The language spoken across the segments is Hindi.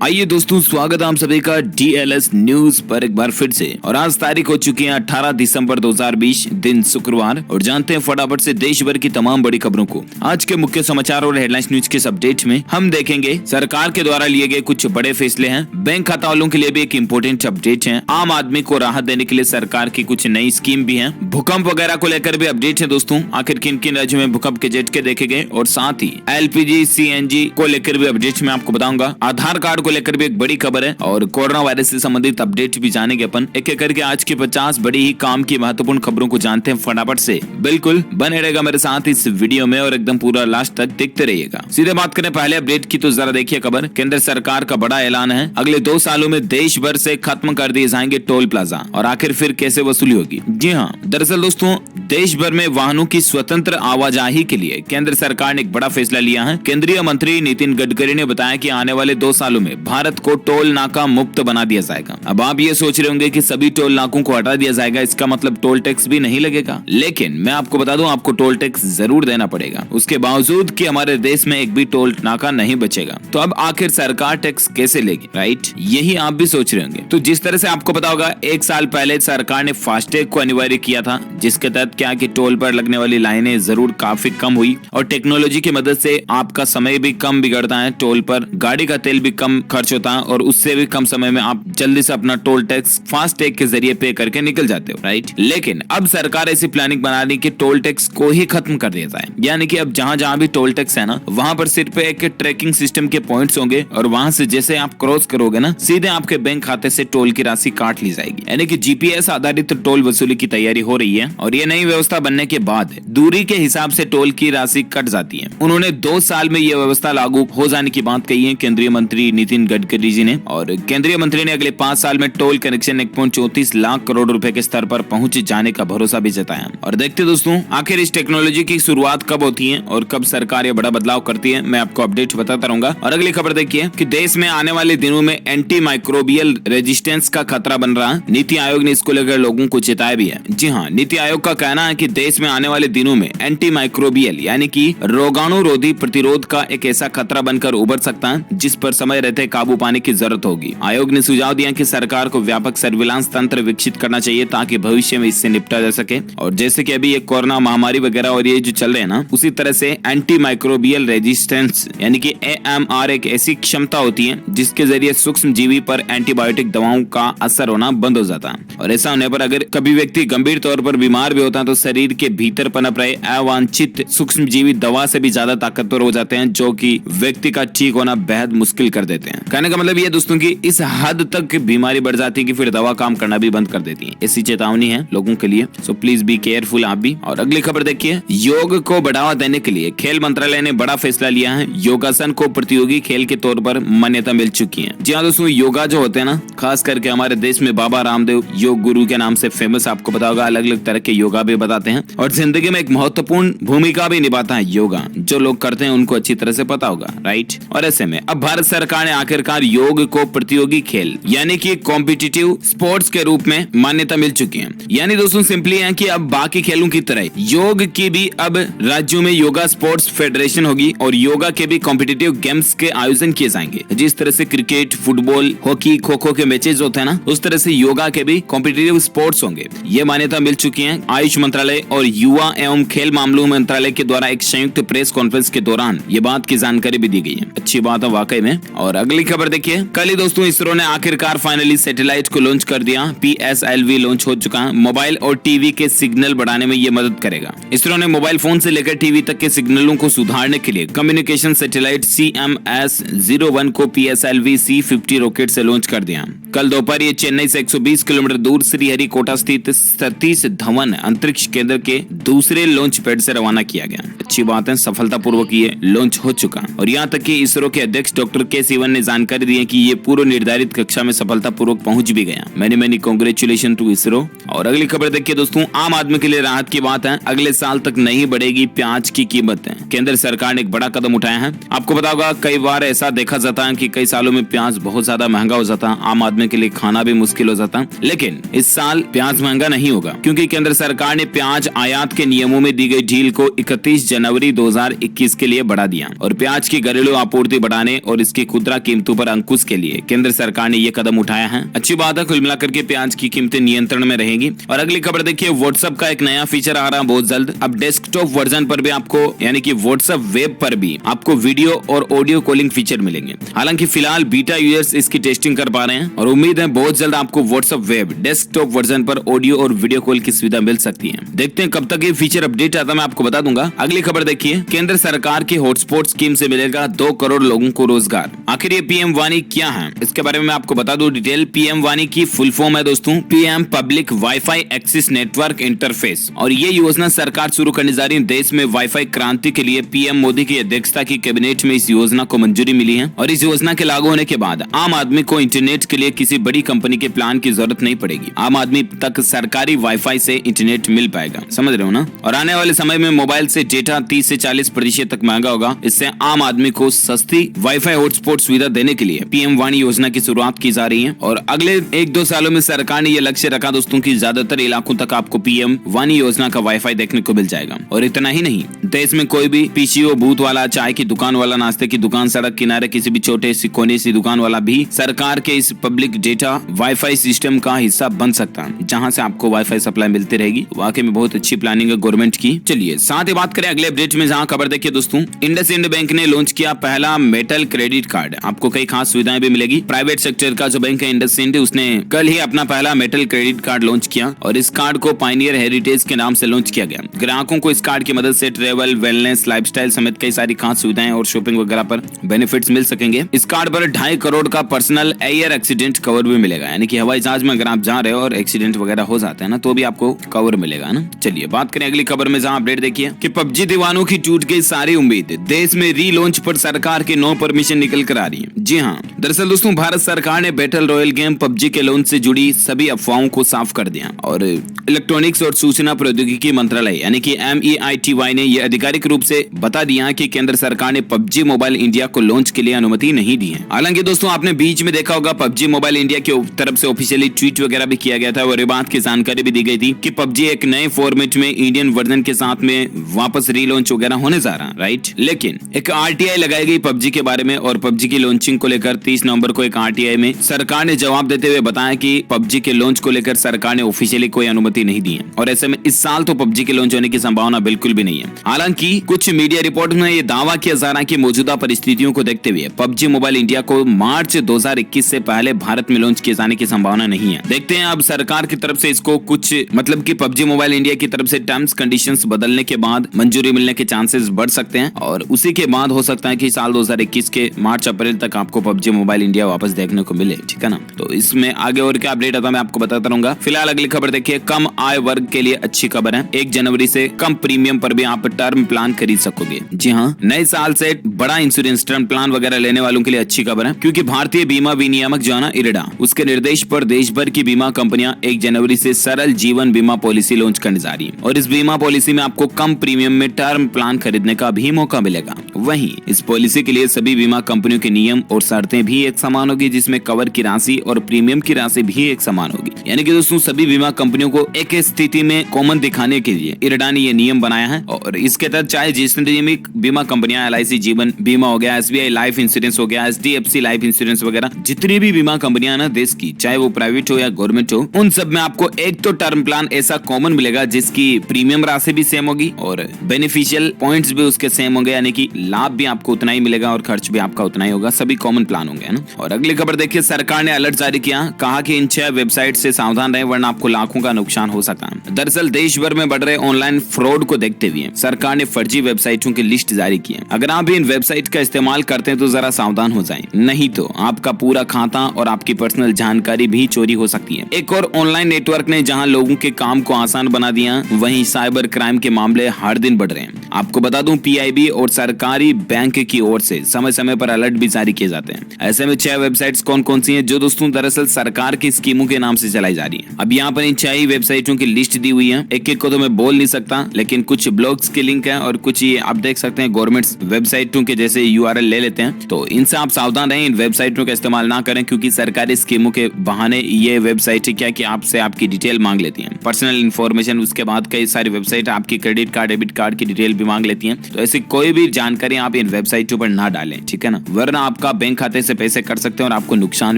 आइए दोस्तों, स्वागत है आप सभी का DLS न्यूज पर एक बार फिर से। और आज तारीख हो चुकी है 18 दिसंबर 2020, दिन शुक्रवार। और जानते हैं फटाफट से देश भर की तमाम बड़ी खबरों को। आज के मुख्य समाचार और हेडलाइंस न्यूज के अपडेट में हम देखेंगे सरकार के द्वारा लिए गए कुछ बड़े फैसले हैं। बैंक खाता वालों के लिए भी एक इम्पोर्टेंट अपडेट है। आम आदमी को राहत देने के लिए सरकार की कुछ नई स्कीम भी है। भूकंप वगैरह को लेकर भी अपडेट है दोस्तों, आखिर किन किन राज्यों में भूकंप के झटके देखे गए। और साथ ही LPG CNG को लेकर भी अपडेट मैं आपको बताऊंगा। आधार कार्ड को लेकर भी एक बड़ी खबर है और कोरोना वायरस से संबंधित अपडेट भी जानेंगे अपन। एक एक करके आज की 50 बड़ी ही काम की महत्वपूर्ण खबरों को जानते हैं फटाफट से। बिल्कुल बने रहेगा मेरे साथ इस वीडियो में और एकदम पूरा लास्ट तक देखते रहिएगा। सीधे बात करें पहले अपडेट की तो जरा देखिए खबर। केंद्र सरकार का बड़ा ऐलान है, अगले 2 सालों में देश भर से खत्म कर दिए जाएंगे टोल प्लाजा। और आखिर फिर कैसे वसूली होगी? जी हाँ, दरअसल दोस्तों देश भर में वाहनों की स्वतंत्र आवाजाही के लिए केंद्र सरकार ने एक बड़ा फैसला लिया है। केंद्रीय मंत्री नितिन गडकरी ने बताया कि आने वाले 2 सालों में भारत को टोल नाका मुक्त बना दिया जाएगा। अब आप ये सोच रहे होंगे कि सभी टोल नाकों को हटा दिया जाएगा, इसका मतलब टोल टैक्स भी नहीं लगेगा। लेकिन मैं आपको बता दूं, आपको टोल टैक्स जरूर देना पड़ेगा, उसके बावजूद कि हमारे देश में एक भी टोल नाका नहीं बचेगा। तो अब आखिर सरकार टैक्स कैसे लेगी, राइट? यही आप भी सोच रहे होंगे। तो जिस तरह से आपको पता होगा, 1 साल पहले सरकार ने फास्टैग को अनिवार्य किया था, जिसके तहत क्या कि टोल पर लगने वाली लाइनें जरूर काफी कम हुई और टेक्नोलॉजी की मदद से आपका समय भी कम बिगड़ता है। टोल पर गाड़ी का तेल भी कम खर्च होता है और उससे भी कम समय में आप जल्दी से अपना टोल टैक्स फास्टैग के जरिए पे करके निकल जाते हो, राइट? लेकिन अब सरकार ऐसी प्लानिंग बना रही कि टोल टैक्स को ही खत्म कर दिया जाए। यानी कि अब जहां जहां भी टोल टैक्स है ना, वहां पर सिर्फ एक ट्रैकिंग सिस्टम के पॉइंट्स होंगे और वहां से जैसे आप क्रॉस करोगे ना, सीधे आपके बैंक खाते से टोल की राशि काट ली जाएगी। यानी कि GPS आधारित टोल वसूली की तैयारी हो रही है। और ये नई व्यवस्था बनने के बाद दूरी के हिसाब से टोल की राशि कट जाती है। उन्होंने 2 साल में यह व्यवस्था लागू हो जाने की बात कही है केंद्रीय मंत्री नितिन गडकरी जी ने। और केंद्रीय मंत्री ने अगले 5 साल में टोल कनेक्शन 1.34 लाख करोड़ रुपए के स्तर पर पहुंच जाने का भरोसा भी जताया। और देखते दोस्तों आखिर इस टेक्नोलॉजी की शुरुआत कब होती है और कब सरकार ये बड़ा बदलाव करती है, मैं आपको अपडेट बताता रहूंगा। और अगली खबर देखिए कि देश में आने वाले दिनों में एंटी माइक्रोबियल रेजिस्टेंस का खतरा बन रहा है। नीति आयोग ने इसको लेकर लोगों को चेताया भी है। जी हाँ, नीति आयोग का कहना है कि देश में आने वाले दिनों में एंटी माइक्रोबियल यानी कि रोगाणुरोधी प्रतिरोध का एक ऐसा खतरा बनकर उभर सकता है जिस पर समय रहते काबू पाने की जरूरत होगी। आयोग ने सुझाव दिया कि सरकार को व्यापक सर्विलांस तंत्र विकसित करना चाहिए ताकि भविष्य में इससे निपटा जा सके। और जैसे कि अभी ये कोरोना महामारी वगैरह और ये जो चल रहे हैं ना, उसी तरह से एंटी माइक्रोबियल रेजिस्टेंस यानी कि AMR एक ऐसी क्षमता होती है जिसके जरिए सूक्ष्म जीवी पर एंटीबायोटिक दवाओं का असर होना बंद हो जाता है। और ऐसा होने पर अगर कभी व्यक्ति गंभीर तौर पर बीमार भी होता है तो शरीर के भीतर पनप रहे अवांछित सूक्ष्म जीवी दवा से भी ज्यादा ताकतवर हो जाते हैं, जो कि व्यक्ति का ठीक होना बेहद मुश्किल कर देते हैं। कहने का मतलब ये दोस्तों की इस हद तक बीमारी बढ़ जाती है कि फिर दवा काम करना भी बंद कर देती है। ऐसी चेतावनी है लोगों के लिए, सो प्लीज बी केयरफुल आप भी। और अगली खबर देखिए, योग को बढ़ावा देने के लिए खेल मंत्रालय ने बड़ा फैसला लिया है। योगासन को प्रतियोगी खेल के तौर पर मान्यता मिल चुकी है। जी हाँ दोस्तों, योगा जो होते हैं ना, खास करके हमारे देश में बाबा रामदेव योग गुरु के नाम से फेमस, आपको पता होगा। अलग अलग तरह के योगा भी बताते हैं और जिंदगी में एक महत्वपूर्ण भूमिका भी निभाता है योगा। जो लोग करते हैं उनको अच्छी तरह से पता होगा, राइट? और ऐसे में अब भारत सरकार ने आखिरकार योग को प्रतियोगी खेल यानी कि कॉम्पिटिटिव स्पोर्ट्स के रूप में मान्यता मिल चुकी है। यानी दोस्तों सिंपली है कि अब बाकी खेलों की तरह योग की भी अब राज्यों में योगा स्पोर्ट्स फेडरेशन होगी और योगा के भी कॉम्पिटिटिव गेम्स के आयोजन किए जाएंगे। जिस तरह से cricket, football, hockey, kho kho के मैचेस होते हैं ना, उस तरह से योगा के भी कॉम्पिटिटिव स्पोर्ट्स होंगे। ये मान्यता मिल चुकी है। आयुष मंत्रालय और युवा एवं खेल मामलों मंत्रालय के द्वारा एक संयुक्त प्रेस कॉन्फ्रेंस के दौरान ये बात की जानकारी भी दी गई है। अच्छी बात है वाकई में। और अगली खबर देखिए, कल ही दोस्तों इसरो ने आखिरकार फाइनली सैटेलाइट को लॉन्च कर दिया। PSLV लॉन्च हो चुका है। मोबाइल और टीवी के सिग्नल बढ़ाने में ये मदद करेगा। इसरो ने मोबाइल फोन से लेकर टीवी तक के सिग्नलों को सुधारने के लिए कम्युनिकेशन सैटेलाइट CMS-01 को PSLV C50 रॉकेट से लॉन्च कर दिया। कल दोपहर ये चेन्नई से 120 किलोमीटर दूर श्रीहरिकोटा स्थित सतीश धवन अंतरिक्ष केंद्र के दूसरे लॉन्च पैड से रवाना किया गया। अच्छी बात है, सफलतापूर्वक ये लॉन्च हो चुका। और यहाँ तक कि इसरो के अध्यक्ष डॉक्टर के सिवन ने जानकारी दी है कि ये पूर्व निर्धारित कक्षा में सफलतापूर्वक पहुंच भी गया। Many congratulation to ISRO. और अगली खबर देखिए दोस्तों, आम आदमी के लिए राहत की बात है। अगले साल तक नहीं बढ़ेगी प्याज की कीमत। केंद्र सरकार ने एक बड़ा कदम उठाया है। आपको पता होगा कई बार ऐसा देखा जाता है कि कई सालों में प्याज बहुत ज्यादा महंगा हो जाता है। आम आदमी आदमी के लिए खाना भी मुश्किल हो जाता। लेकिन इस साल प्याज महंगा नहीं होगा, क्योंकि केंद्र सरकार ने प्याज आयात के नियमों में दी गई ढील को 31 जनवरी 2021 के लिए बढ़ा दिया और प्याज की घरेलू आपूर्ति बढ़ाने और इसकी खुदरा कीमतों पर अंकुश के लिए केंद्र सरकार ने ये कदम उठाया है। अच्छी बात है, कुल मिलाकर के प्याज की कीमतें नियंत्रण में रहेगी। और अगली खबर देखिए, व्हाट्सएप का एक नया फीचर आ रहा है बहुत जल्द। अब डेस्कटॉप वर्जन पर भी आपको, यानी कि व्हाट्सएप वेब पर भी आपको वीडियो और ऑडियो कॉलिंग फीचर मिलेंगे। हालांकि फिलहाल बीटा यूजर्स इसकी टेस्टिंग कर पा रहे हैं और उम्मीद है बहुत जल्द आपको व्हाट्सएप वेब डेस्कटॉप वर्जन पर ऑडियो और वीडियो कॉल की सुविधा मिल सकती है। देखते हैं कब तक ये फीचर अपडेट आता है, मैं आपको बता दूंगा। अगली खबर देखिए, केंद्र सरकार की हॉटस्पॉट स्कीम से मिलेगा 2 करोड़ लोगों को रोजगार। आखिर ये पीएम वाणी क्या है, इसके बारे में मैं आपको बता दूं डिटेल। पीएम वाणी की फुल फॉर्म है दोस्तों PM public wifi access network interface, और ये योजना सरकार शुरू करने जा रही है। देश में वाईफाई क्रांति के लिए पीएम मोदी की अध्यक्षता की कैबिनेट में इस योजना को मंजूरी मिली है और इस योजना के लागू होने के बाद आम आदमी को इंटरनेट के लिए किसी बड़ी कंपनी के प्लान की जरूरत नहीं पड़ेगी। आम आदमी तक सरकारी वाईफाई से इंटरनेट मिल पाएगा, समझ रहे हो ना। और आने वाले समय में मोबाइल से डेटा 30 से 40% तक महंगा होगा। इससे आम आदमी को सस्ती वाईफाई हॉटस्पॉट सुविधा देने के लिए पीएम वाणी योजना की शुरुआत की जा रही है। और अगले 1-2 सालों में सरकार ने यह लक्ष्य रखा दोस्तों की ज्यादातर इलाकों तक आपको पीएम वाणी योजना का वाईफाई देखने को मिल जाएगा। और इतना ही नहीं, देश में कोई भी पीसीओ बूथ वाला, चाय की दुकान वाला, नाश्ते की दुकान, सड़क किनारे किसी भी छोटे सी कोने सी दुकान वाला भी सरकार के इस पब्लिक डेटा वाईफाई सिस्टम का हिस्सा बन सकता है, जहां से आपको वाईफाई सप्लाई मिलती रहेगी। वाकई में बहुत अच्छी प्लानिंग है गवर्नमेंट की। चलिए साथ ही बात करें अगले अपडेट में, जहां खबर देखिए दोस्तों, इंडसइंड बैंक ने लॉन्च किया पहला मेटल क्रेडिट कार्ड। आपको कई खास सुविधाएं भी मिलेगी। प्राइवेट सेक्टर का जो बैंक है इंडसइंड, उसने कल ही अपना पहला मेटल क्रेडिट कार्ड लॉन्च किया और इस कार्ड को पायनियर हेरिटेज के नाम से लॉन्च किया गया। ग्राहकों को इस कार्ड की मदद से ट्रेवल, वेलनेस, लाइफस्टाइल समेत कई सारी खास सुविधाएं और शॉपिंग वगैरह पर बेनिफिट्स मिल सकेंगे। इस कार्ड पर 2.5 करोड़ का पर्सनल एयर एक्सीडेंट कवर भी मिलेगा, यानी कि हवाई जहाज में अगर आप जा रहे हो और एक्सीडेंट वगैरह हो जाते हैं ना, तो भी आपको कवर मिलेगा ना। चलिए बात करें अगली खबर में, जहां अपडेट देखिए कि पबजी दीवानों की टूट गई सारी उम्मीद। देश में रीलॉन्च पर सरकार के नो परमिशन निकल कर आ रही है। जी हाँ, दरअसल दोस्तों भारत सरकार ने बैटल रॉयल गेम पबजी के लॉन्च से जुड़ी सभी अफवाहों को साफ कर दिया और इलेक्ट्रॉनिक्स और सूचना प्रौद्योगिकी मंत्रालय यानी कि MEITY ने यह आधिकारिक रूप से बता दिया कि केंद्र सरकार ने पबजी मोबाइल इंडिया को लॉन्च के लिए अनुमति नहीं दी है। हालांकि दोस्तों आपने बीच में देखा होगा पबजी मोबाइल इंडिया की तरफ से ऑफिशियली ट्वीट वगैरह भी किया गया था और ये बात की जानकारी भी दी गई थी कि पबजी एक नए फॉर्मेट में इंडियन वर्जन के साथ में वापस रीलॉन्च वगैरह होने जा रहा है, राइट। लेकिन एक RTI लगाई गई पबजी के बारे में और पबजी की लॉन्चिंग को लेकर 30 नवंबर को एक RTI में सरकार ने जवाब देते हुए बताया कि पबजी के लॉन्च को लेकर सरकार ने ऑफिशियली कोई अनुमति नहीं दी है और ऐसे में इस साल तो पबजी के लॉन्च होने की संभावना बिल्कुल भी नहीं है। हालांकि कुछ मीडिया रिपोर्ट में यह दावा किया जा रहा है कि मौजूदा परिस्थितियों को देखते हुए पबजी मोबाइल इंडिया को मार्च 2021 से पहले भारत में लॉन्च किए जाने की संभावना नहीं है। देखते हैं अब सरकार की तरफ से इसको कुछ मतलब कि पबजी मोबाइल इंडिया की तरफ से टर्म्स कंडीशंस बदलने के बाद मंजूरी मिलने के चांसेस बढ़ सकते हैं और उसी के बाद हो सकता है कि साल 2021 के मार्च-अप्रैल तक आपको पबजी मोबाइल इंडिया वापस देखने को मिले, ठीक है ना। तो इसमें आगे और क्या अपडेट आता है मैं आपको बताता रहूंगा। फिलहाल अगली खबर देखिए, कम आय वर्ग के लिए अच्छी खबर है। 1 जनवरी से कम प्रीमियम पर भी आप टर्म प्लान खरीद सकोगे। जी हाँ, नए साल से बड़ा इंश्योरेंस टर्म प्लान वगैरह लेने वालों के लिए अच्छी खबर है, क्योंकि भारतीय बीमा विनियामक जो है ना IRDA, उसके निर्देश पर देश भर की बीमा कंपनियां 1 जनवरी से सरल जीवन बीमा पॉलिसी लॉन्च करने जा रही है और इस बीमा पॉलिसी में आपको कम प्रीमियम में टर्म प्लान खरीदने का भी मौका मिलेगा। वहीं इस पॉलिसी के लिए सभी बीमा कंपनियों के नियम और शर्तें भी एक समान होगी, जिसमें कवर की राशि और प्रीमियम की राशि भी एक समान होगी। यानी कि दोस्तों सभी बीमा कंपनियों को एक स्थिति में कॉमन दिखाने के लिए IRDA ने ये नियम बनाया है और इसके तहत चाहे जितनी भी बीमा कंपनियां LIC जीवन बीमा हो गया, SBI लाइफ इंश्योरेंस हो गया, HDFC लाइफ इंश्योरेंस वगैरह, जितनी भी बीमा कंपनियां ना देश की, चाहे वो प्राइवेट हो या गवर्नमेंट हो, उन सब में आपको एक तो टर्म प्लान ऐसा कॉमन मिलेगा जिसकी प्रीमियम राशि भी सेम होगी और बेनिफिशियल पॉइंट्स भी उसके सेम होंगे, यानी कि लाभ भी आपको उतना ही मिलेगा और खर्च भी आपका उतना ही होगा। सभी कॉमन प्लान होंगे ना। और अगली खबर देखिए, सरकार ने अलर्ट जारी किया, कहा कि इन 6 वेबसाइट से सावधान रहें वरना आपको लाखों का नुकसान हो सकता है। दरअसल देश भर में बढ़ रहे ऑनलाइन फ्रॉड को देखते हुए सरकार ने फर्जी वेबसाइटों की लिस्ट जारी की है। अगर आप भी इन वेबसाइट का इस्तेमाल करते हैं तो जरा सावधान हो जाएं, नहीं तो आपका पूरा खाता और आपकी पर्सनल जानकारी भी चोरी हो सकती है। एक और ऑनलाइन नेटवर्क ने जहां लोगों के काम को आसान बना दिया, वहीं साइबर क्राइम के मामले हर दिन बढ़ रहे हैं। आपको बता दूं PIB और सरकारी बैंक की ओर से समय समय पर अलर्ट भी जारी किए जाते हैं। ऐसे में 6 वेबसाइट्स कौन कौन सी हैं जो दोस्तों दरअसल सरकार की स्कीमों के नाम से चलाई जा रही है। अब यहाँ पर इन 6 वेबसाइटों की लिस्ट दी हुई है, एक एक को तो मैं बोल नहीं सकता, लेकिन कुछ ब्लॉग्स के लिंक है और कुछ ये आप देख सकते हैं गवर्नमेंट वेबसाइटों के जैसे URL ले लेते हैं। तो इनसे आप सावधान रहें, इन वेबसाइटों का इस्तेमाल ना करें, क्योंकि सरकारी स्कीमों के बहाने ये वेबसाइट क्या कि आपसे आपकी डिटेल मांग लेती हैं, पर्सनल इन्फॉर्मेशन। उसके बाद कई सारी वेबसाइट आपकी क्रेडिट कार्ड, डेबिट कार्ड की डिटेल भी मांग लेती हैं। तो ऐसी कोई भी जानकारी आप इन वेबसाइटों पर ना डालें, ठीक है ना, वरना आपका बैंक खाते से पैसे कट सकते हैं और आपको नुकसान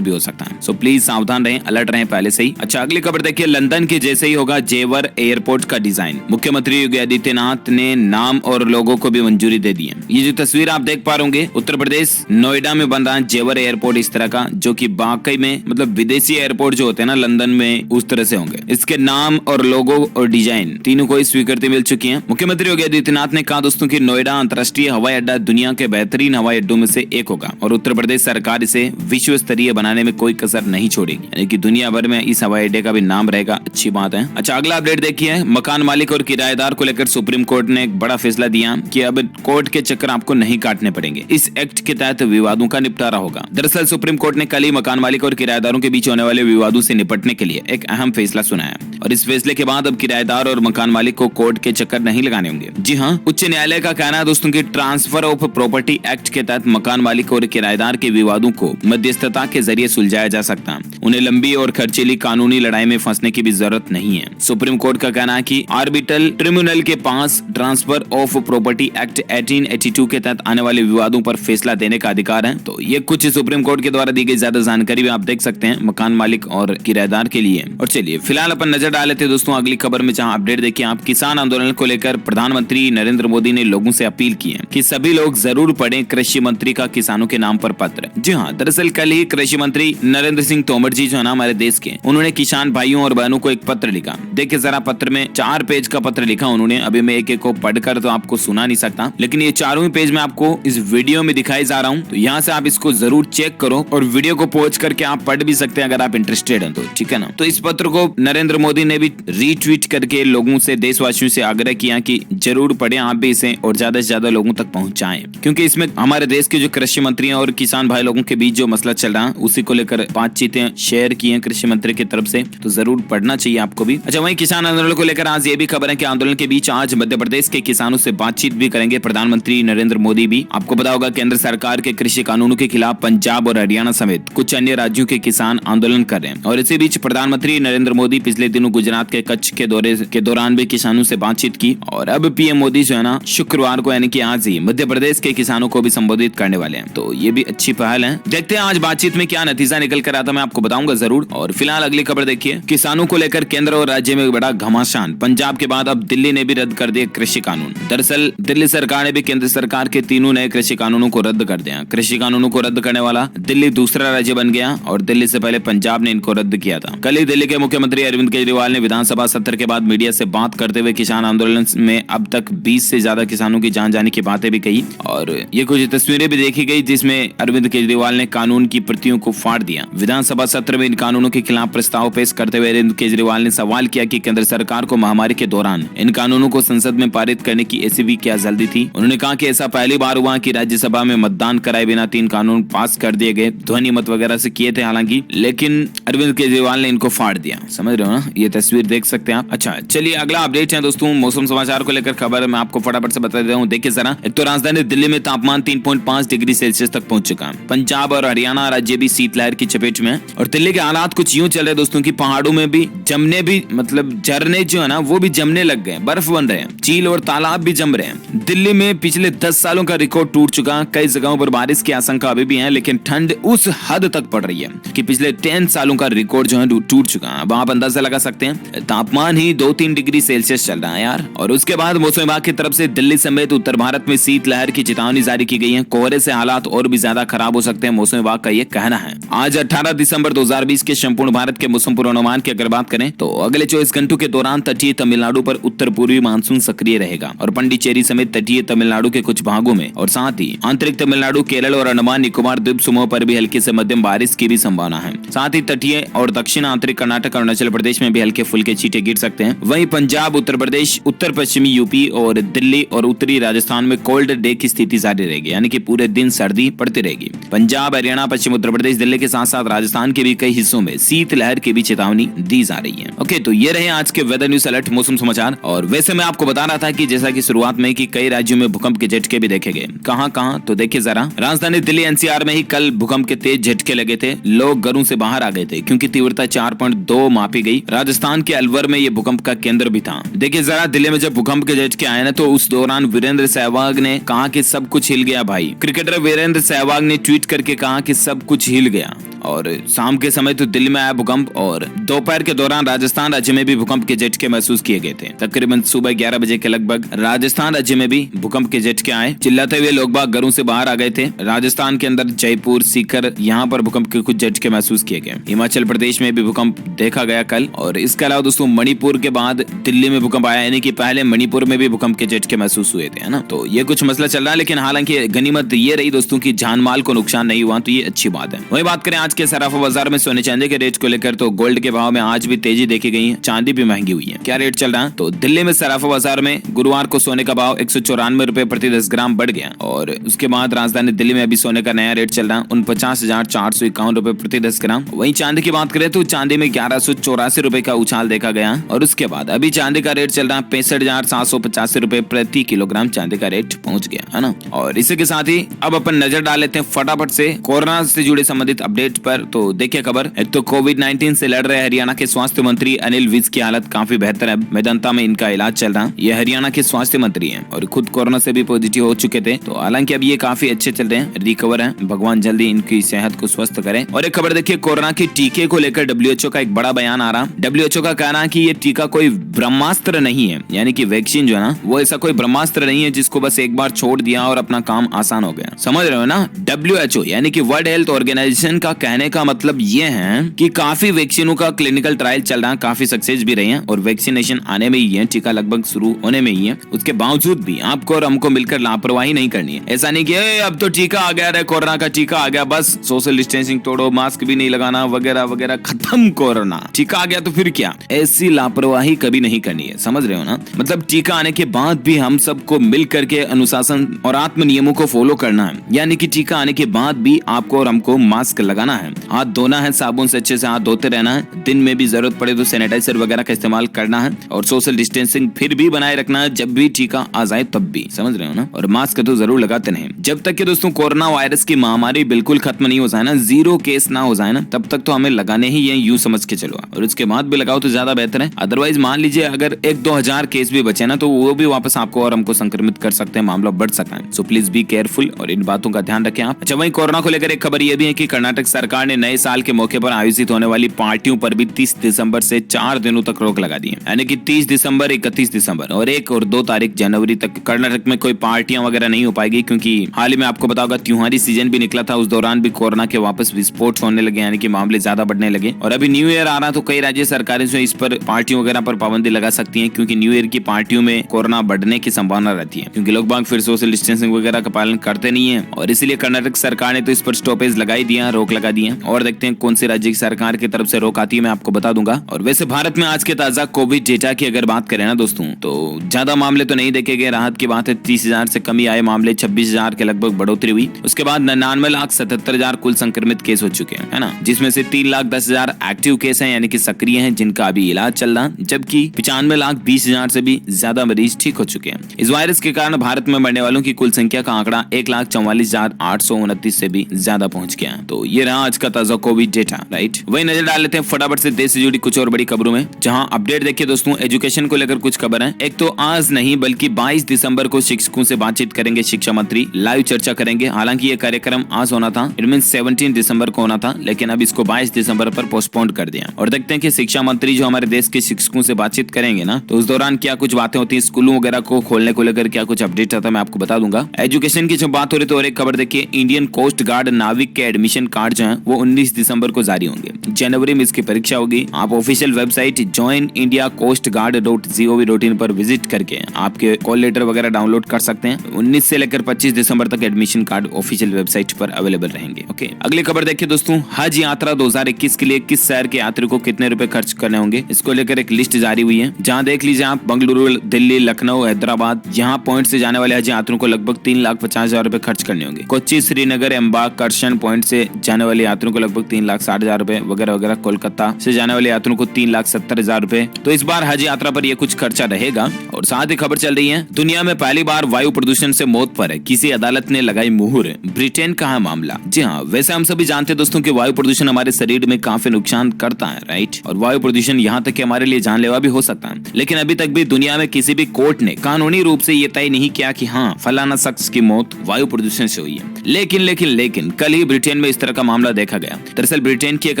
भी हो सकता है। सो प्लीज सावधान रहें, अलर्ट रहें पहले से ही। अच्छा, अगली खबर देखिए, लंदन के जैसे ही होगा जेवर एयरपोर्ट का डिजाइन। मुख्यमंत्री योगी आदित्यनाथ ने नाम और लोगो को भी मंजूरी दे दी है। ये जो तस्वीर आप देख पा रहे होंगे, उत्तर प्रदेश नोएडा में बन रहा है जेवर एयरपोर्ट इस तरह का, जो कि वाकई में मतलब विदेशी एयरपोर्ट जो होते हैं ना लंदन में, उस तरह से होंगे। इसके नाम और लोगो और डिजाइन तीनों को स्वीकृति मिल चुकी है। मुख्यमंत्री योगी आदित्यनाथ ने कहा दोस्तों कि नोएडा अंतर्राष्ट्रीय हवाई अड्डा दुनिया के बेहतरीन हवाई अड्डों में से एक होगा और उत्तर प्रदेश सरकार इसे विश्व स्तरीय बनाने में कोई कसर नहीं छोड़ेगी, यानी कि दुनिया भर में इस हवाई अड्डे का भी नाम रहेगा। अच्छी बात है। अच्छा, अगला अपडेट देखिए, मकान मालिक और किराएदार को लेकर सुप्रीम कोर्ट ने एक बड़ा फैसला दिया कि अब कोर्ट के चक्कर आपको नहीं काटने पड़ेंगे। इस एक्ट के तहत विवादों का निपटारा होगा। दरअसल सुप्रीम कोर्ट ने कल ही मकान मालिक और किराएदारों के बीच होने वाले विवादों से निपटने के लिए एक अहम फैसला सुनाया और इस फैसले के बाद अब किराएदार और मकान मालिक को कोर्ट के चक्कर नहीं लगाने होंगे। जी हाँ, उच्च न्यायालय का कहना है दोस्तों कि ट्रांसफर ऑफ प्रॉपर्टी एक्ट के तहत मकान मालिक और किराएदार के विवादों को मध्यस्थता के जरिए सुलझाया जा सकता है। उन्हें लंबी और खर्चीली कानूनी लड़ाई में फंसने की भी जरूरत नहीं है। सुप्रीम कोर्ट का कहना है कि आर्बिट्रल ट्रिब्यूनल के पास ट्रांसफर ऑफ प्रॉपर्टी एक्ट 1882 के तहत आने वाले विवादों पर फैसला देने का अधिकार है। तो ये कुछ सुप्रीम कोर्ट के द्वारा दी गई ज्यादा जानकारी भी आप देख सकते हैं मकान मालिक और किराएदार के लिए। और चलिए फिलहाल अपन नजर डाल लेते हैं दोस्तों अगली खबर में, जहां अपडेट देखिए आप, किसान आंदोलन को लेकर प्रधानमंत्री नरेंद्र मोदी ने लोगों से अपील की है कि सभी लोग जरूर पढ़ें कृषि मंत्री का किसानों के नाम पर पत्र। जी हाँ, दरअसल कल ही कृषि मंत्री नरेंद्र सिंह तोमर जी जो है ना हमारे देश के, उन्होंने किसान भाइयों और बहनों को एक पत्र लिखा। देखिए जरा, पत्र में 4 पेज का पत्र लिखा उन्होंने। अभी मैं एक एक को पढ़कर तो आपको सुना नहीं सकता, लेकिन ये चारों ही पेज में आपको इस वीडियो में दिखाई जा रहा हूँ, तो यहाँ से आप इसको जरूर चेक करो और वीडियो को पॉज करके आप पढ़ भी सकते हैं अगर आप इंटरेस्टेड हैं तो, ठीक है ना। तो इस पत्र को नरेंद्र मोदी ने भी रीट्वीट करके लोगों से, देशवासियों से आग्रह किया कि जरूर पढ़ें आप भी इसे और ज्यादा से ज्यादा लोगों तक पहुंचाएं, क्योंकि इसमें हमारे देश के जो कृषि मंत्री हैं और किसान भाई लोगों के बीच जो मसला चल रहा है उसी को लेकर बातचीतें शेयर की हैं कृषि मंत्री की तरफ से, तो जरूर पढ़ना चाहिए आपको भी। अच्छा, वहीं किसान आंदोलन को लेकर आज ये भी खबर है कि आंदोलन के बीच आज मध्य प्रदेश के किसानों से बातचीत भी करेंगे प्रधानमंत्री नरेंद्र मोदी भी। आपको पता होगा केंद्र सरकार के कृषि कानूनों के खिलाफ पंजाब और हरियाणा समेत कुछ अन्य राज्यों के किसान आंदोलन कर रहे हैं और इसी बीच प्रधानमंत्री नरेंद्र मोदी पिछले दिनों गुजरात के कच्छ के दौरे के दौरान भी किसानों से बातचीत की और अब पीएम मोदी जो है ना शुक्रवार को यानी कि आज ही मध्य प्रदेश के किसानों को भी संबोधित करने वाले हैं, तो ये भी अच्छी पहल है। देखते हैं आज बातचीत में क्या नतीजा निकल कर आता, मैं आपको बताऊंगा जरूर। और फिलहाल अगली खबर देखिए, किसानों को लेकर केंद्र और राज्य में बड़ा घमासान। पंजाब के बाद अब दिल्ली ने भी रद्द कर दिए कृषि कानून। दरअसल दिल्ली सरकार ने भी केंद्र सरकार के तीनों नए कृषि कानूनों को रद्द कर दिया। कृषि कानूनों को रद्द करने वाला दिल्ली दूसरा राज्य बन गया और दिल्ली से पहले पंजाब ने इनको रद्द किया था। कल ही दिल्ली के मुख्यमंत्री अरविंद केजरीवाल ने विधानसभा सत्र के बाद मीडिया से बात करते हुए किसान आंदोलन में अब तक 20 से ज्यादा किसानों की जान जाने की बातें भी कही और ये कुछ तस्वीरें भी देखी गई जिसमें अरविंद केजरीवाल ने कानून की प्रतियों को फाड़ दिया। विधानसभा सत्र में इन कानूनों के खिलाफ प्रस्ताव पेश करते हुए अरविंद केजरीवाल ने सवाल किया कि केंद्र सरकार को महामारी के दौरान इन कानूनों को संसद में पारित करने की ऐसी भी क्या जल्दी थी। उन्होंने कहा कि ऐसा पहली बार हुआ कि राज्यसभा में मतदान कराए बिना 3 कानून पास कर दिए गए, ध्वनि मत वगैरह से किए थे हालांकि, लेकिन अरविंद केजरीवाल ने इनको फाड़ दिया। समझ रहे हो ना, ये तस्वीर देख सकते हैं आप। अच्छा, चलिए अगला अपडेट है दोस्तों मौसम समाचार को लेकर खबर मैं आपको फटाफट से बता देता हूँ। देखिए जरा, एक तो राजधानी दिल्ली में तापमान 3.5 डिग्री सेल्सियस तक पहुंच चुका है। पंजाब और हरियाणा राज्य भी शीतलहर की चपेट में है और दिल्ली के हालात कुछ यूं चल रहे दोस्तों की पहाड़ों में भी जमने भी मतलब झरने जो है ना वो भी जमने लग गए, बर्फ बन रहे हैं, झील और तालाब भी जम रहे हैं। दिल्ली में पिछले 10 सालों का रिकॉर्ड टूट चुका। कई जगहों पर बारिश की आशंका अभी भी है, लेकिन ठंड उस हद तक पड़ रही है कि पिछले 10 सालों का रिकॉर्ड जो है टूट चुका। अब आप अंदाजा लगा सकते हैं तापमान ही 2-3 डिग्री सेल्सियस चल रहा है यार। और उसके बाद मौसम विभाग की तरफ से दिल्ली समेत उत्तर भारत में शीतलहर की चेतावनी जारी की गई है। कोहरे से हालात और भी ज्यादा खराब हो सकते हैं, मौसम विभाग का ये कहना है। आज 18 दिसंबर 2020 के संपूर्ण भारत के मौसम पूर्वानुमान की अगर बात करें तो अगले 24 घंटों के दौरान तटीय तमिलनाडु पर उत्तर पूर्वी मानसून सक्रिय रहेगा और पंडिचेरी समेत तटीय तमिलनाडु के कुछ भागों में और साथ ही आंतरिक तमिलनाडु, केरल और अंडमान निकोबार द्वीप समूह पर भी हल्की से मध्यम बारिश की भी संभावना है। साथ ही तटीय और दक्षिण आंतरिक कर्नाटक और अरुणाचल प्रदेश में भी हल्के फुल्के छींटे गिर सकते हैं। वहीं पंजाब, उत्तर प्रदेश, उत्तर पश्चिमी यूपी और दिल्ली और उत्तरी राजस्थान में कोल्ड डे की स्थिति जारी रहेगी, यानी कि पूरे दिन सर्दी पड़ती रहेगी। पंजाब, हरियाणा, पश्चिम उत्तर प्रदेश, दिल्ली के साथ साथ राजस्थान के भी भी कई हिस्सों में शीतलहर की भी चेतावनी दी जा रही है। ओके, तो ये रहे आज के वेदर न्यूज अलर्ट मौसम समाचार। और वैसे मैं आपको बता रहा था कि जैसा कि शुरुआत में कि कई राज्यों में भूकंप के झटके भी देखे गए। कहां तो देखिए जरा, राजधानी दिल्ली एनसीआर में ही कल भूकंप के तेज झटके लगे थे। लोग घरों से बाहर आ गए थे क्योंकि तीव्रता 4.2 मापी गई। राजस्थान के अलवर में ये भूकंप का केंद्र भी था। देखिए जरा, दिल्ली में जब भूकंप के झटके आए ना, तो उस दौरान वीरेंद्र सहवाग ने कहा कि सब कुछ हिल गया भाई। क्रिकेटर वीरेंद्र सहवाग ने ट्वीट करके कहा कि सब कुछ हिल गया। और शाम के समय तो दिल्ली में आया भूकंप और दोपहर के दौरान राजस्थान राज्य में भी भूकंप के झटके महसूस किए गए थे। तकरीबन सुबह 11 बजे के लगभग राजस्थान राज्य में भी भूकंप के झटके आए। चिल्लाते हुए लोग बाग घरों से बाहर आ गए थे। राजस्थान के अंदर जयपुर, सीकर, यहाँ पर भूकंप के कुछ झटके महसूस किए गए। हिमाचल प्रदेश में भी भूकंप देखा गया कल। और इसके अलावा दोस्तों मणिपुर के बाद दिल्ली में भूकंप आया, यानी कि पहले मणिपुर में भी भूकंप के झटके महसूस हुए थे, है ना। तो ये कुछ मसला चल रहा है, लेकिन हालांकि गनीमत ये रही दोस्तों की जान माल को नुकसान नहीं हुआ, तो ये अच्छी बात है। वही बात करें आज के सराफा बाजार में सोने चांदी के रेट को लेकर, तो गोल्ड के भाव में आज भी तेजी देखी गई है। चांदी भी महंगी हुई है। क्या रेट चल रहा है? तो दिल्ली में सराफा बाजार में गुरुवार को सोने का भाव 194 रुपए प्रति 10 ग्राम बढ़ गया। और उसके बाद राजधानी दिल्ली में अभी सोने का नया रेट चल रहा है 49,451 रुपए प्रति 10 ग्राम। वहीं चांदी की बात करें तो चांदी में 1184 रुपए का उछाल देखा गया। और उसके बाद अभी चांदी का रेट चल रहा है 65,785 रुपए प्रति किलोग्राम। चांदी का रेट पहुंच गया, है ना। और इसी के साथ ही अब अपन नजर डाल लेते हैं फटाफट से कोरोना से जुड़े संबंधित अपडेट पर। तो देखिए खबर, एक तो कोविड-19 से लड़ रहे हरियाणा के स्वास्थ्य मंत्री अनिल विज की हालत काफी बेहतर है। मेदांता में इनका इलाज चल रहा है। ये हरियाणा के स्वास्थ्य मंत्री हैं और खुद कोरोना से भी पॉजिटिव हो चुके थे। तो हालांकि अब ये काफी अच्छे चल रहे हैं, रिकवर हैं। भगवान जल्दी इनकी सेहत को स्वस्थ करे। और एक खबर देखिए, कोरोना के टीके को लेकर डब्ल्यूएचओ का एक बड़ा बयान आ रहा है। डब्ल्यूएचओ का कहना है कि ये टीका कोई ब्रह्मास्त्र नहीं है, यानी कि वैक्सीन जो है ना, वो ऐसा कोई ब्रह्मास्त्र नहीं है जिसको बस एक बार छोड़ दिया और अपना काम आसान हो गया। समझ रहे हो ना। डब्ल्यूएचओ यानी कि वर्ल्ड हेल्थ ऑर्गेनाइजेशन का कहने का मतलब ये है कि काफी वैक्सीनों का क्लिनिकल ट्रायल चल रहा है, काफी सक्सेस भी रहे हैं और वैक्सीनेशन आने में ही है, टीका लगभग शुरू होने में ही है। उसके बावजूद भी आपको और हमको मिलकर लापरवाही नहीं करनी है। ऐसा नहीं कि अब तो टीका आ गया, कोरोना का टीका आ गया, बस सोशल डिस्टेंसिंग तोड़ो, मास्क भी नहीं लगाना वगैरह वगैरह, खत्म कोरोना। टीका आ गया तो फिर क्या, ऐसी लापरवाही कभी नहीं करनी है। समझ रहे हो ना। मतलब टीका आने के बाद भी हम सबको मिल करके अनुशासन और आत्म नियमों को फॉलो करना है। यानी कि टीका आने के बाद भी आपको और हमको मास्क लगाना है, हाथ धोना है, साबुन से अच्छे से हाथ धोते रहना है, दिन में भी जरूरत पड़े तो सैनिटाइजर वगैरह का इस्तेमाल करना है और सोशल डिस्टेंसिंग फिर भी बनाए रखना है जब भी टीका आ जाए तब भी। समझ रहे हो ना। और मास्क तो जरूर लगाते रहें। जब तक कि दोस्तों कोरोना वायरस की महामारी बिल्कुल खत्म नहीं हो जाए ना, जीरो केस ना हो जाए ना, तब तक तो हमें लगाने ही है, यूं समझ के चलो। और उसके बाद भी लगाओ तो ज्यादा बेहतर है। अदरवाइज मान लीजिए अगर 1-2 हजार केस भी बचे ना, तो वो भी वापस आपको और हमको संक्रमित कर सकते हैं, मामला बढ़ सकता है। सो प्लीज बी केयरफुल और इन बातों का ध्यान रखें आप। अच्छा, वहीं कोरोना को लेकर एक खबर यह भी है कि कर्नाटक सरकार ने नए साल के मौके पर आयोजित होने वाली पार्टियों पर भी 30 दिसंबर से 4 दिनों तक रोक लगा दी है। यानी कि 30 दिसंबर, 31 दिसंबर और 1 और 2 तारीख जनवरी तक कर्नाटक में कोई पार्टियां वगैरह नहीं हो पाएगी, क्योंकि हाल ही में आपको बताओगा त्योहारी सीजन भी निकला था। उस दौरान भी कोरोना के वापस विस्फोट होने लगे, यानी कि मामले ज्यादा बढ़ने लगे। और अभी न्यू ईयर आ रहा, तो कई राज्य सरकारें जो इस पर पार्टियों वगैरह पर पाबंदी लगा सकती है, क्योंकि न्यू ईयर की पार्टियों में कोरोना बढ़ने की संभावना रहती है, क्योंकि लोग बाग फिर सोशल डिस्टेंसिंग वगैरह का पालन करते नहीं है। और इसलिए कर्नाटक सरकार ने तो इस पर स्टॉपेज लगाई दिया, रोक लगा दी है। और देखते हैं कौन सी राज्य की सरकार की तरफ से रोक आती है, मैं आपको बता दूंगा। और वैसे भारत में आज के ताजा कोविड डेटा की अगर बात करें ना दोस्तों, तो ज्यादा मामले तो नहीं देखे गए। राहत की बात है, 30,000 से कमी आए मामले, 26,000 के लगभग बढ़ोतरी हुई। उसके बाद 99,77,000 कुल संक्रमित केस हो चुके हैं, है ना, जिसमें से 3,10,000 एक्टिव केस हैं, यानी कि सक्रिय हैं, जिनका अभी इलाज चल रहा है, जबकि 95,20,000 से भी ज्यादा मरीज ठीक हो चुके हैं। इस वायरस के कारण भारत में मरने वालों की कुल संख्या का आंकड़ा 1,44,829 से भी ज्यादा पहुंच गया है। तो ये रहा आज का ताजा कोविड डेटा, राइट। वही नजर डाल लेते हैं फटाफट से देश से जुड़ी कुछ और बड़ी खबरों में, जहां अपडेट देखिए दोस्तों। एजुकेशन को लेकर कुछ खबर है। एक तो आज नहीं बल्कि 22 दिसंबर को शिक्षकों से बातचीत करेंगे शिक्षा मंत्री, लाइव चर्चा करेंगे। हालांकि ये कार्यक्रम आज होना था, इट मींस 17 दिसंबर को होना था, लेकिन अब इसको 22 दिसंबर पर पोस्टपोन कर दिया। और देखते हैं कि शिक्षा मंत्री जो हमारे देश के शिक्षकों से बातचीत करेंगे ना, तो उस दौरान क्या कुछ बातें होती है, स्कूलों वगैरह को खोलने को लेकर क्या कुछ अपडेट आता है, मैं आपको बता दूंगा। एजुकेशन की जब बात हो रही तो और एक खबर देखिए, इंडियन कोस्ट गार्ड नाविक के एडमिशन कार्ड जो है वो 19 दिसंबर को जारी होंगे। जनवरी में इसकी परीक्षा होगी। आप ऑफिशियल वेबसाइट joinindiacoastguard.gov.in पर विजिट करके आपके कॉल लेटर वगैरह डाउनलोड कर सकते हैं। 19 से लेकर 25 दिसंबर तक एडमिशन कार्ड ऑफिशियल वेबसाइट पर अवेलेबल रहेंगे। ओके, अगली खबर देखिए दोस्तों, हज यात्रा 2021 के लिए किस शहर के यात्री को कितने रुपए खर्च करने होंगे, इसको लेकर एक लिस्ट जारी हुई है, जहां देख लीजिए आप बंगलुरु, दिल्ली, लखनऊ, हैदराबाद, यहाँ पॉइंट से जाने वाले हज यात्रियों को लगभग 3,50,000 रुपए खर्च करने होंगे। कोच्चि, श्रीनगर, एम्बाकर्षण पॉइंट से जाने वाले वाले यात्रियों को लगभग 3,60,000 रुपए वगैरह वगैरह। कोलकाता से जाने वाले यात्रियों को 3,70,000 रुपए। तो इस बार हज यात्रा पर यह कुछ खर्चा रहेगा। और साथ ही खबर चल रही है, दुनिया में पहली बार वायु प्रदूषण से मौत पर किसी अदालत ने लगाई मुहर। ब्रिटेन का है मामला। जी हाँ, वैसे हम सभी जानते हैं दोस्तों कि वायु प्रदूषण हमारे शरीर में काफी नुकसान करता है, राइट। और वायु प्रदूषण यहाँ तक कि हमारे लिए जानलेवा भी हो सकता है। लेकिन अभी तक भी दुनिया में किसी भी कोर्ट ने कानूनी रूप से ये तय नहीं किया कि हाँ फलाना शख्स की मौत वायु प्रदूषण से हुई है। लेकिन कल ही ब्रिटेन में इस तरह का मामला देखा गया। दरअसल ब्रिटेन की एक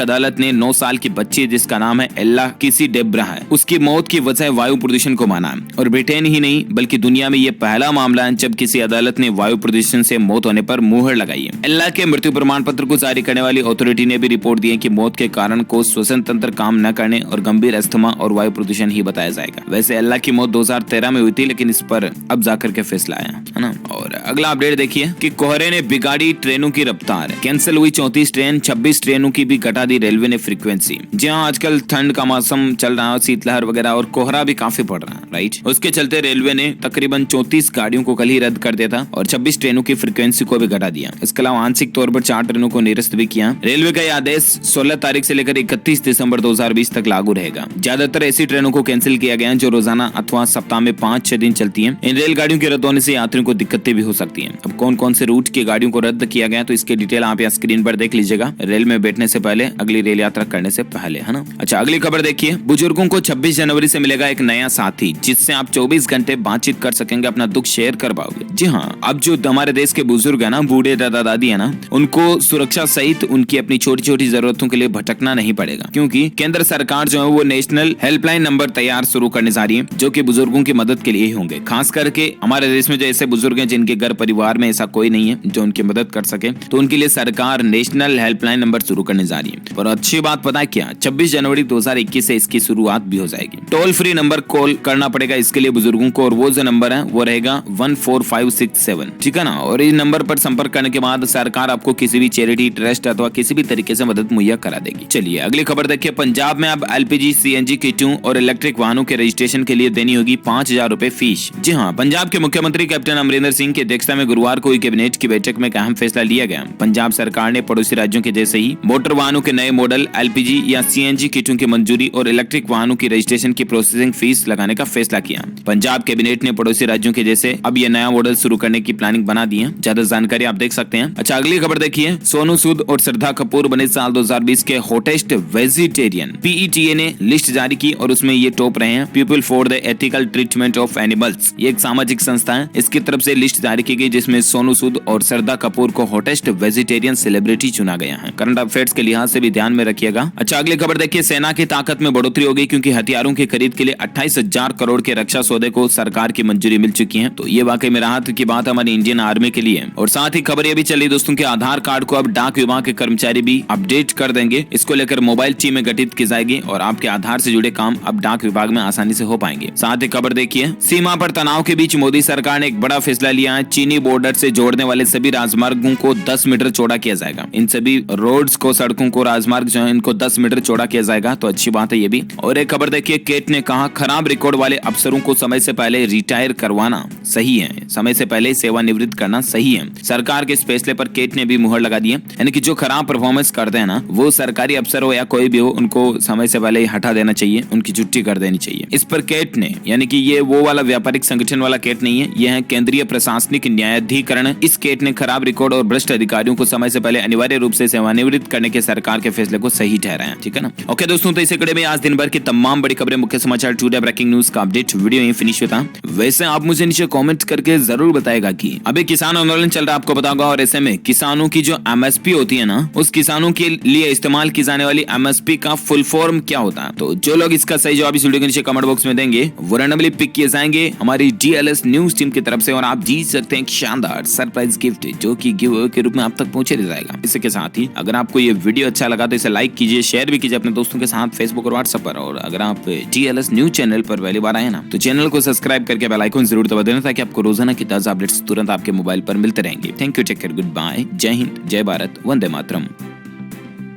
अदालत ने 9 साल की बच्ची जिसका नाम है एल्ला किसी डेब्रा है, उसकी मौत की वजह वायु प्रदूषण को माना है। और ब्रिटेन ही नहीं बल्कि दुनिया में ये पहला मामला है जब किसी अदालत ने वायु प्रदूषण से मौत होने पर मुहर लगाई है। एल्ला के मृत्यु प्रमाण पत्र को जारी करने वाली अथॉरिटी ने भी रिपोर्ट दी है कि मौत के कारण को श्वसन तंत्र काम न करने और गंभीर अस्थमा और वायु प्रदूषण ही बताया जाएगा। वैसे एल्ला की मौत 2013 में हुई थी, लेकिन इस पर अब जाकर के फैसला आया है ना। और अगला अपडेट देखिए कि कोहरे ने बिगाड़ी ट्रेनों की रफ्तार। कैंसिल हुई 34 ट्रेन, 26 ट्रेनों की भी घटा दी रेलवे ने फ्रीक्वेंसी। जी हाँ, आजकल ठंड का मौसम चल रहा है, शीतलहर वगैरह और कोहरा भी काफी पड़ रहा है, राइट। उसके चलते रेलवे ने तकरीबन 34 गाड़ियों को कल ही रद्द कर दिया था और 26 ट्रेनों की फ्रीक्वेंसी को भी घटा दिया। इसके अलावा आंशिक तौर पर 4 ट्रेनों को निरस्त भी किया। रेलवे का यह आदेश 16 तारीख से लेकर 31 दिसंबर 2020 तक लागू रहेगा। ज्यादातर ऐसी ट्रेनों को कैंसिल किया गया है जो रोजाना अथवा सप्ताह में 5-6 दिन चलती हैं। इन रेलगाड़ियों के रद्द होने से यात्रियों को दिक्कतें भी हो सकती हैं। अब कौन कौन से रूट की गाड़ियों को रद्द किया गया तो इसके डिटेल आप यहाँ स्क्रीन पर देख लीजिएगा, रेल में बैठने से पहले, अगली रेल यात्रा करने से पहले, है ना। अच्छा, अगली खबर देखिए, बुजुर्गों को 26 जनवरी से मिलेगा एक नया साथी जिससे आप 24 घंटे बातचीत कर सकेंगे, अपना दुख शेयर कर पाओगे। जी हाँ, अब जो हमारे देश के बुजुर्ग है ना, बूढ़े दादा दादी है ना, उनको सुरक्षा सहित उनकी अपनी छोटी छोटी जरूरतों के लिए भटकना नहीं पड़ेगा, क्योंकि केंद्र सरकार जो है वो नेशनल हेल्पलाइन नंबर तैयार शुरू करने जा रही है जो कि बुजुर्गों की मदद के लिए ही होंगे। खास करके हमारे देश में जो ऐसे बुजुर्ग हैं जिनके घर परिवार में ऐसा कोई नहीं है जो उनकी मदद कर सके, तो उनके लिए सरकार नेशनल हेल्पलाइन नंबर शुरू करने जा रही है। और अच्छी बात पता है क्या, 26 जनवरी 2021 से इसकी शुरुआत भी हो जाएगी। टोल फ्री नंबर कॉल करना पड़ेगा इसके लिए बुजुर्गों को, और वो जो नंबर है वो रहेगा 14567, ठीक है ना। और इस नंबर पर संपर्क करने के बाद सरकार आपको किसी भी चैरिटी, ट्रस्ट अथवा किसी भी तरीके से मदद मुहैया करा देगी। चलिए अगली खबर देखिए, पंजाब में अब LPG, CNG किटों और इलेक्ट्रिक वाहनों के रजिस्ट्रेशन के लिए देनी होगी 5,000 रुपए फीस। जी हाँ, पंजाब के मुख्यमंत्री कैप्टन अमरिंदर सिंह की अध्यक्षता में गुरुवार को हुई कैबिनेट की बैठक में एक अहम फैसला लिया गया। पंजाब सरकार ने पड़ोसी राज्यों के जैसे ही मोटर वाहनों के नए मॉडल, LPG या CNG किटों की मंजूरी और इलेक्ट्रिक वाहनों की रजिस्ट्रेशन की प्रोसेसिंग फीस लगाने का फैसला किया। पंजाब कैबिनेट ने पड़ोसी राज्यों के जैसे अब यह नया मॉडल शुरू करने की प्लानिंग बना दी है। ज्यादा जानकारी आप देख सकते हैं। अच्छा, अगली खबर देखिए, सोनू सूद और श्रद्धा कपूर बने साल 2020 के हॉटेस्ट वेजिटेरियन। PETA ने लिस्ट जारी की और उसमें ये टॉप रहे हैं। People for the ethical treatment of animals, ये एक सामाजिक संस्था है, इसकी तरफ से लिस्ट जारी की गई जिसमें सोनू सूद और श्रद्धा कपूर को हॉटेस्ट वेजिटेरियन सेलिब्रिटी चुना गया है। करंट अफेयर्स के लिहाज से भी ध्यान में रखिएगा। अच्छा, अगली खबर देखिए, सेना की ताकत में बढ़ोतरी हो गई क्योंकि हथियारों की खरीद के लिए 28,000 करोड़ के रक्षा सौदे को सरकार की मंजूरी मिल चुकी है। तो ये वाकई में राहत की बात हमारी इंडियन आर्मी के लिए। और साथ ही खबर ये भी चली दोस्तों के आधार कार्ड को अब डाक विभाग के कर्मचारी भी अपडेट कर देंगे। इसको लेकर मोबाइल टीमें गठित की जाएगी और आपके आधार से जुड़े काम अब डाक विभाग में आसानी से हो पाएंगे। साथ ही खबर देखिए, सीमा पर तनाव के बीच मोदी सरकार ने एक बड़ा फैसला लिया है। चीनी बॉर्डर से जोड़ने वाले सभी राजमार्गों को 10 मीटर चौड़ा किया जाएगा। इन सभी रोड्स को, सड़कों को, राजमार्ग जो है इनको 10 मीटर चौड़ा किया जाएगा। तो अच्छी बात है ये भी। और एक खबर देखिए, केट ने कहा खराब रिकॉर्ड वाले अफसरों को समय से पहले रिटायर करवाना सही है, समय से पहले सेवानिवृत्त करना सही है। सरकार के इस फैसले पर केट ने भी मुहर लगा दी है, यानी कि जो खराब परफॉर्मेंस करते हैं ना, वो सरकारी अफसर हो या कोई भी हो, उनको समय से पहले हटा देना चाहिए, उनकी छुट्टी कर देनी चाहिए। इस पर केट ने, यानी कि ये वो वाला व्यापारिक संगठन वाला केट नहीं है, यह है केंद्रीय प्रशासनिक न्यायाधिकरण। इस केट ने खराब रिकॉर्ड और भ्रष्ट अधिकारियों को समय से पहले अनिवार्य रूप से सेवानिवृत्त करने के सरकार के फैसले को सही ठहराया, ठीक है ना। ओके दोस्तों, तो इसी कड़े में आज दिन भर की तमाम बड़ी खबरें, मुख्य समाचार, टुडे ब्रेकिंग न्यूज का अपडेट वीडियो यहीं फिनिश होता। वैसे आप मुझे नीचे कमेंट करके जरूर बताएगा कि अभी किसान आंदोलन चल रहा है, आपको पता होगा, और ऐसे में किसानों की जो MSP होती है ना, उस किसानों के लिए इस्तेमाल की जाने वाली MSP का फुल फॉर्म क्या होता है। तो जो लोग इसका सही जवाब इस वीडियो के नीचे कमेंट बॉक्स में देंगे वो रैंडमली पिक किए जाएंगे हमारी DLS न्यूज टीम की तरफ से, और आप जीत सकते हैं एक शानदार सरप्राइज गिफ्ट जो कि गिव अवे के रूप में आप तक पहुंचे जाएगा। इसके साथ ही अगर आपको ये वीडियो अच्छा लगा तो इसे लाइक कीजिए, शेयर भी कीजिए अपने दोस्तों के साथ फेसबुक और व्हाट्सएप पर। और अगर आप DLS न्यूज चैनल पर पहली बार आए ना, तो चैनल को सब्सक्राइब करके बेल आइकन जरूर दबा देना ताकि आपको रोजाना की ताजा अपडेट्स तुरंत आपके मोबाइल पर मिलते रहेंगे। Thank you, take care, goodbye, जय हिंद, जय भारत, वंदे मातरम।